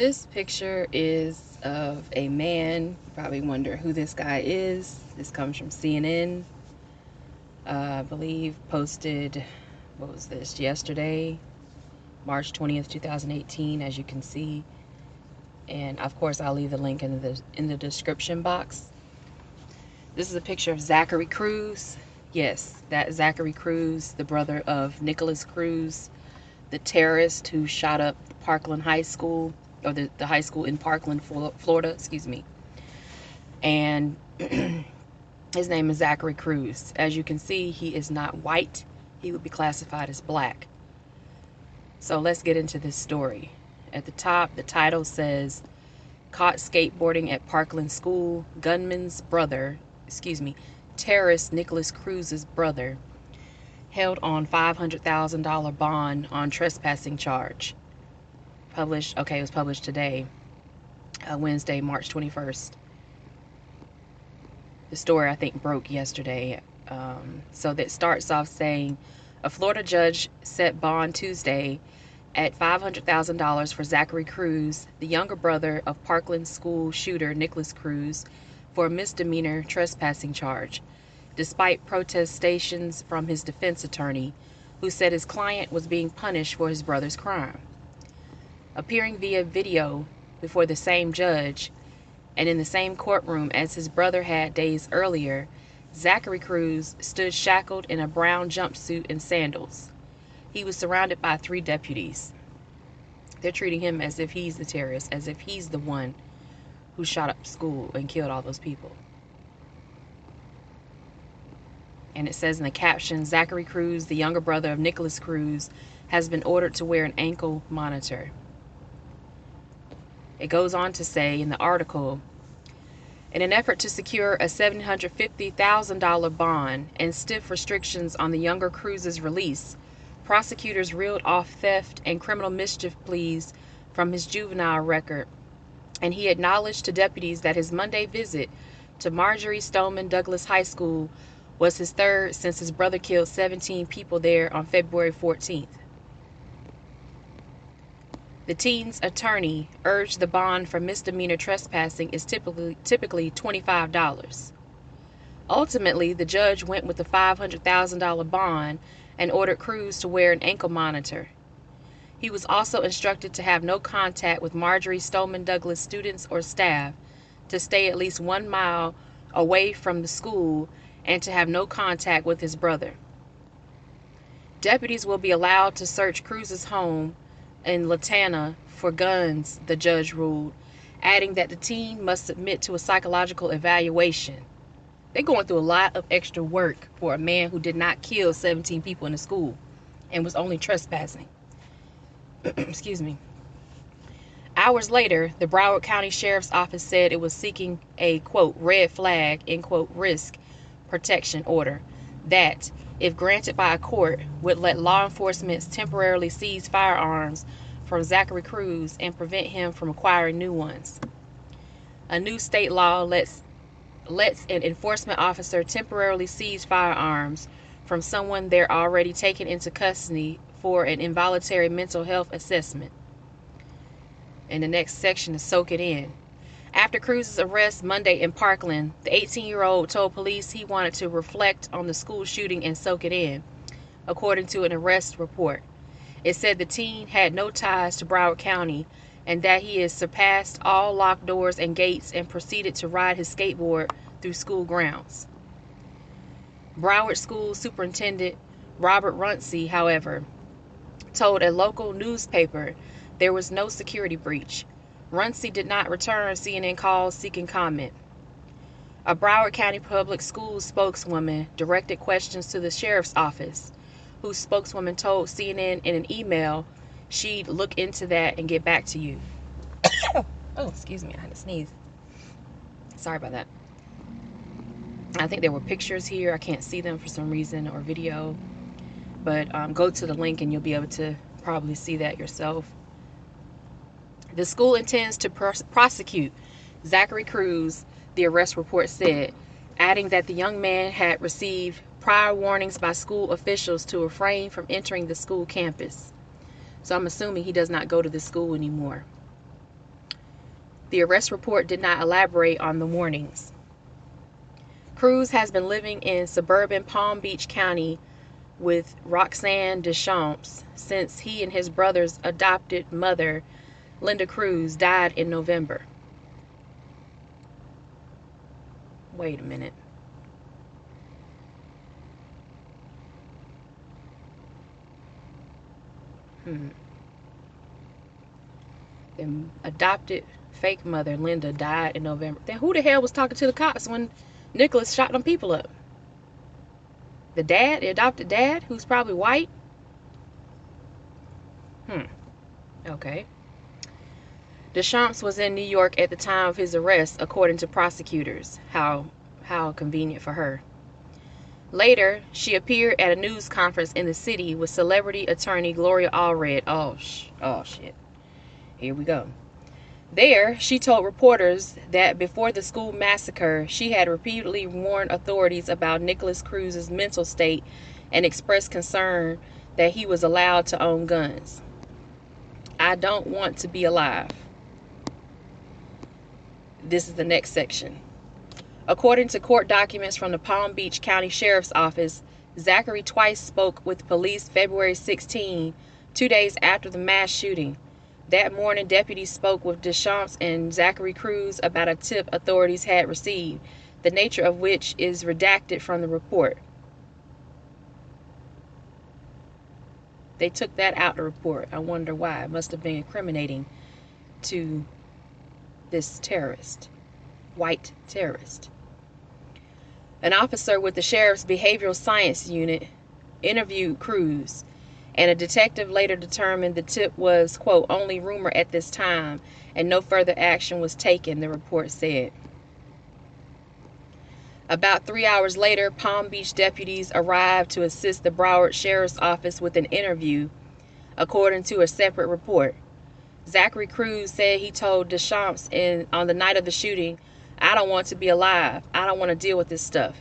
This picture is of a man. You probably wonder who this guy is. This comes from CNN. I believe posted, what was this, yesterday, March 20th, 2018, as you can see. And of course, I'll leave the link in the description box. This is a picture of Zachary Cruz. Yes, that Zachary Cruz, the brother of Nikolas Cruz, the terrorist who shot up Parkland High School, or the high school in Parkland, Florida, excuse me. And his name is Zachary Cruz. As you can see, he is not white. He would be classified as black. So let's get into this story. At the top, the title says, "Caught skateboarding at Parkland School, gunman's brother, terrorist Nikolas Cruz's brother, held on $500,000 bond on trespassing charge." It was published today, Wednesday, March 21st. The story, I think, broke yesterday. So that starts off saying, a Florida judge set bond Tuesday at $500,000 for Zachary Cruz, the younger brother of Parkland school shooter Nikolas Cruz, for a misdemeanor trespassing charge, despite protestations from his defense attorney, who said his client was being punished for his brother's crime. Appearing via video before the same judge and in the same courtroom as his brother had days earlier, Zachary Cruz stood shackled in a brown jumpsuit and sandals. He was surrounded by 3 deputies. They're treating him as if he's the terrorist, as if he's the one who shot up school and killed all those people. And it says in the caption, Zachary Cruz, the younger brother of Nikolas Cruz, has been ordered to wear an ankle monitor. It goes on to say in the article, in an effort to secure a $750,000 bond and stiff restrictions on the younger Cruz's release, prosecutors reeled off theft and criminal mischief pleas from his juvenile record, and he acknowledged to deputies that his Monday visit to Marjorie Stoneman Douglas High School was his 3rd since his brother killed 17 people there on February 14th. The teen's attorney urged the bond for misdemeanor trespassing is typically $25. Ultimately, the judge went with the $500,000 bond and ordered Cruz to wear an ankle monitor. He was also instructed to have no contact with Marjorie Stoneman Douglas students or staff, to stay at least 1 mile away from the school, and to have no contact with his brother. Deputies will be allowed to search Cruz's home in Latana for guns, the judge ruled, adding that the teen must submit to a psychological evaluation. They're going through a lot of extra work for a man who did not kill 17 people in the school and was only trespassing. Excuse me. Hours later, the Broward County Sheriff's Office said it was seeking a, quote, red flag, end quote, risk protection order that, if granted by a court, would let law enforcement temporarily seize firearms from Zachary Cruz and prevent him from acquiring new ones. A new state law lets an enforcement officer temporarily seize firearms from someone they're already taken into custody for an involuntary mental health assessment. And the next section is soak it in. After Cruz's arrest Monday in Parkland, the 18-year-old told police he wanted to reflect on the school shooting and soak it in, according to an arrest report. It said the teen had no ties to Broward County and that he has surpassed all locked doors and gates and proceeded to ride his skateboard through school grounds. Broward School Superintendent Robert Runcie, however, told a local newspaper there was no security breach. Runcie did not return CNN calls seeking comment. A Broward County Public Schools spokeswoman directed questions to the sheriff's office, whose spokeswoman told CNN in an email she'd look into that and get back to you. Oh, excuse me, I had to sneeze. Sorry about that. I think there were pictures here. I can't see them for some reason, or video. But go to the link and you'll be able to probably see that yourself. The school intends to prosecute Zachary Cruz, the arrest report said, adding that the young man had received prior warnings by school officials to refrain from entering the school campus. So I'm assuming he does not go to the school anymore. The arrest report did not elaborate on the warnings. Cruz has been living in suburban Palm Beach County with Roxanne Deschamps since he and his brother's adopted mother, Linda Cruz, died in November. Wait a minute. The adopted fake mother, Linda, died in November. Then who the hell was talking to the cops when Nikolas shot them people up? The dad, the adopted dad, who's probably white? Okay. Deschamps was in New York at the time of his arrest, according to prosecutors. How convenient for her. Later, she appeared at a news conference in the city with celebrity attorney Gloria Allred. Oh shit. Here we go. There, she told reporters that before the school massacre, she had repeatedly warned authorities about Nikolas Cruz's mental state and expressed concern that he was allowed to own guns. I don't want to be alive. This is the next section. According to court documents from the Palm Beach County Sheriff's Office, Zachary twice spoke with police February 16, 2 days after the mass shooting. That morning, deputies spoke with Deschamps and Zachary Cruz about a tip authorities had received, the nature of which is redacted from the report. They took that out of the report. I wonder why. It must have been incriminating to this terrorist, white terrorist. An officer with the sheriff's behavioral science unit interviewed Cruz, and a detective later determined the tip was, quote, only rumor at this time, and no further action was taken, the report said. About 3 hours later, Palm Beach deputies arrived to assist the Broward Sheriff's Office with an interview, according to a separate report. Zachary Cruz said he told Deschamps on the night of the shooting, I don't want to be alive. I don't want to deal with this stuff.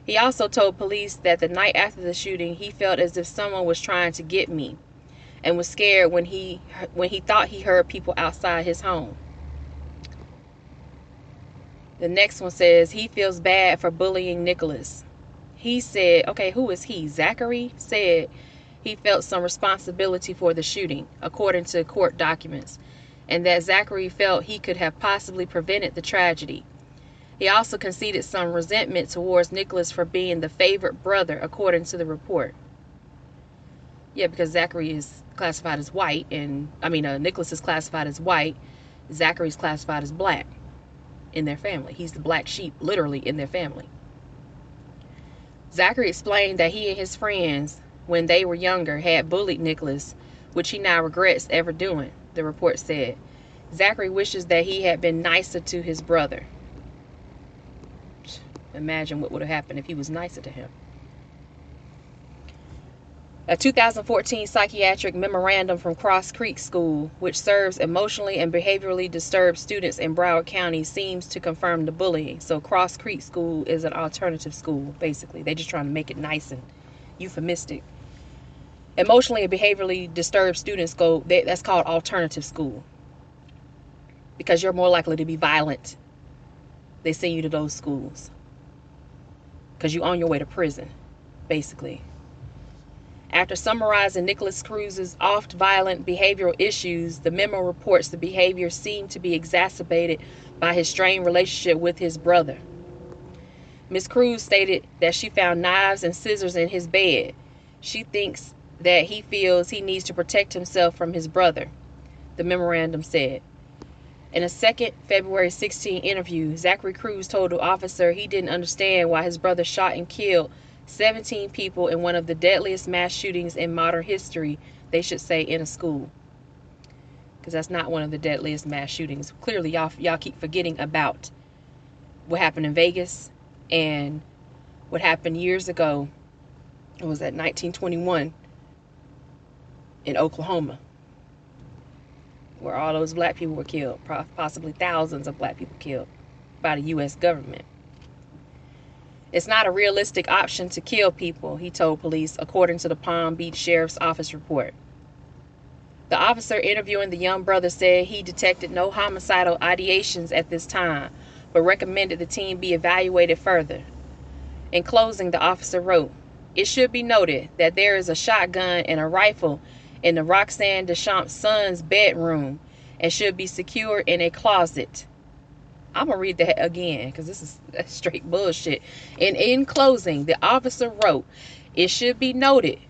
He also told police that the night after the shooting, he felt as if someone was trying to get me and was scared when he thought he heard people outside his home. The next one says he feels bad for bullying Nikolas. He said, okay, who is he? Zachary said he felt some responsibility for the shooting, according to court documents, and that Zachary felt he could have possibly prevented the tragedy. He also conceded some resentment towards Nikolas for being the favorite brother, according to the report. Yeah, because Zachary is classified as white, and Nikolas is classified as white. Zachary's classified as black in their family. He's the black sheep, literally, in their family. Zachary explained that he and his friends, when they were younger, had bullied Nikolas, which he now regrets ever doing, the report said. Zachary wishes that he had been nicer to his brother. Imagine what would have happened if he was nicer to him. A 2014 psychiatric memorandum from Cross Creek School, which serves emotionally and behaviorally disturbed students in Broward County, seems to confirm the bullying. So Cross Creek School is an alternative school, basically. They're just trying to make it nice and euphemistic. Emotionally and behaviorally disturbed students that's called alternative school, because you're more likely to be violent. They send you to those schools because you're on your way to prison, basically. After summarizing Nikolas Cruz's oft violent behavioral issues, the memo reports the behavior seemed to be exacerbated by his strained relationship with his brother. Ms. Cruz stated that she found knives and scissors in his bed. She thinks that he feels he needs to protect himself from his brother, the memorandum said. In a second February 16 interview, Zachary Cruz told the officer he didn't understand why his brother shot and killed 17 people in one of the deadliest mass shootings in modern history, they should say, in a school. Because that's not one of the deadliest mass shootings. Clearly, y'all keep forgetting about what happened in Vegas and what happened years ago. It was at 1921 in Oklahoma, where all those black people were killed, possibly thousands of black people killed by the U.S. government. It's not a realistic option to kill people, he told police, according to the Palm Beach Sheriff's Office report. The officer interviewing the young brother said he detected no homicidal ideations at this time, but recommended the team be evaluated further. In closing, the officer wrote, "It should be noted that there is a shotgun and a rifle in the Roxanne Deschamps' son's bedroom and should be secured in a closet." I'm going to read that again because this is straight bullshit. And in closing, the officer wrote, "It should be noted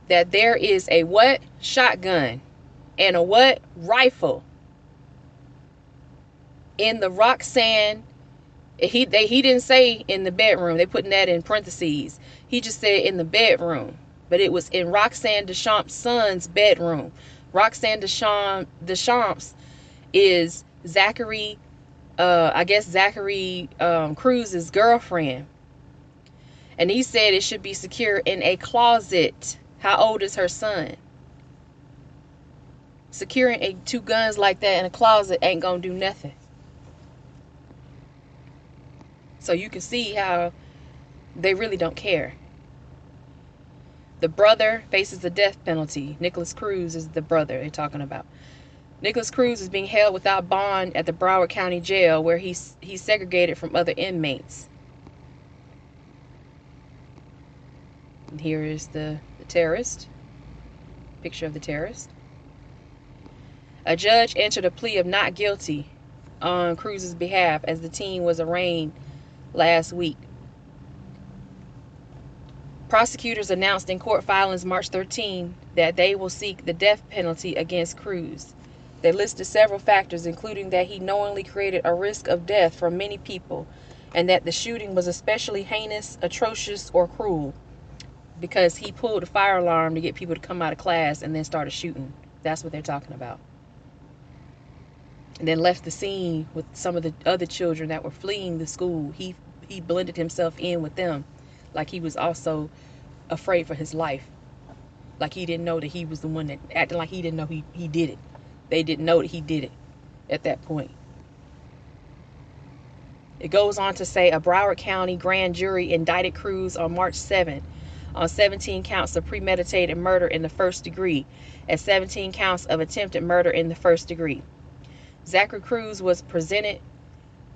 that there is a what? Shotgun and a what? Rifle in the Roxanne." He didn't say in the bedroom. They putting that in parentheses. He just said in the bedroom, but it was in Roxanne Deschamps' son's bedroom. Roxanne Deschamps is Zachary, I guess Zachary Cruz'S girlfriend, and he said it should be secure in a closet. How old is her son? Securing two guns like that in a closet ain't gonna do nothing. So you can see how they really don't care. The brother faces the death penalty. Nikolas Cruz is the brother they're talking about. Nikolas Cruz is being held without bond at the Broward County Jail, where he's segregated from other inmates. And here is the terrorist. Picture of the terrorist. A judge entered a plea of not guilty on Cruz's behalf as the teen was arraigned last week. Prosecutors announced in court filings March 13 that they will seek the death penalty against Cruz. They listed several factors, including that he knowingly created a risk of death for many people, and that the shooting was especially heinous, atrocious, or cruel, because he pulled a fire alarm to get people to come out of class and then started shooting. That's what they're talking about. And then left the scene with some of the other children that were fleeing the school. He blended himself in with them, like he was also afraid for his life. Like he didn't know that he was the one that acted like he didn't know he did it. They didn't know that he did it at that point. It goes on to say a Broward County grand jury indicted Cruz on March 7 on 17 counts of premeditated murder in the first degree and 17 counts of attempted murder in the first degree. Zachary Cruz was presented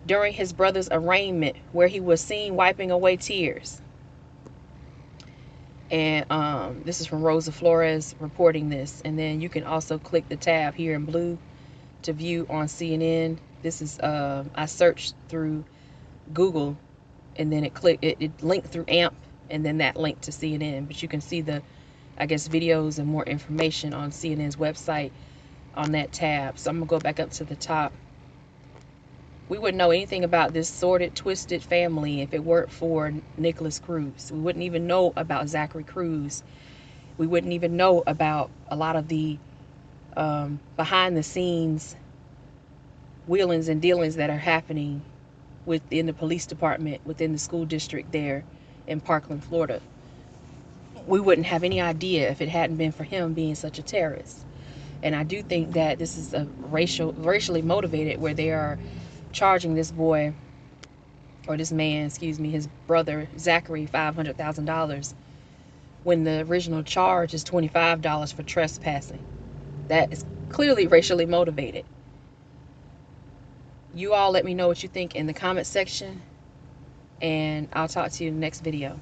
during his brother's arraignment, where he was seen wiping away tears. And this is from Rosa Flores reporting this. And then you can also click the tab here in blue to view on CNN. This is I searched through Google, and then it linked through AMP, and then that linked to CNN. But you can see the, I guess, videos and more information on CNN's website on that tab. So I'm gonna go back up to the top. We wouldn't know anything about this sordid, twisted family if it weren't for Nikolas Cruz. We wouldn't even know about Zachary Cruz. We wouldn't even know about a lot of the behind the scenes wheelings and dealings that are happening within the police department, within the school district there in Parkland, Florida. We wouldn't have any idea if it hadn't been for him being such a terrorist. And I do think that this is a racially motivated, where they are charging this boy, or this man, excuse me, his brother Zachary, $500,000, when the original charge is $25 for trespassing. That is clearly racially motivated. You all let me know what you think in the comment section, and I'll talk to you in the next video.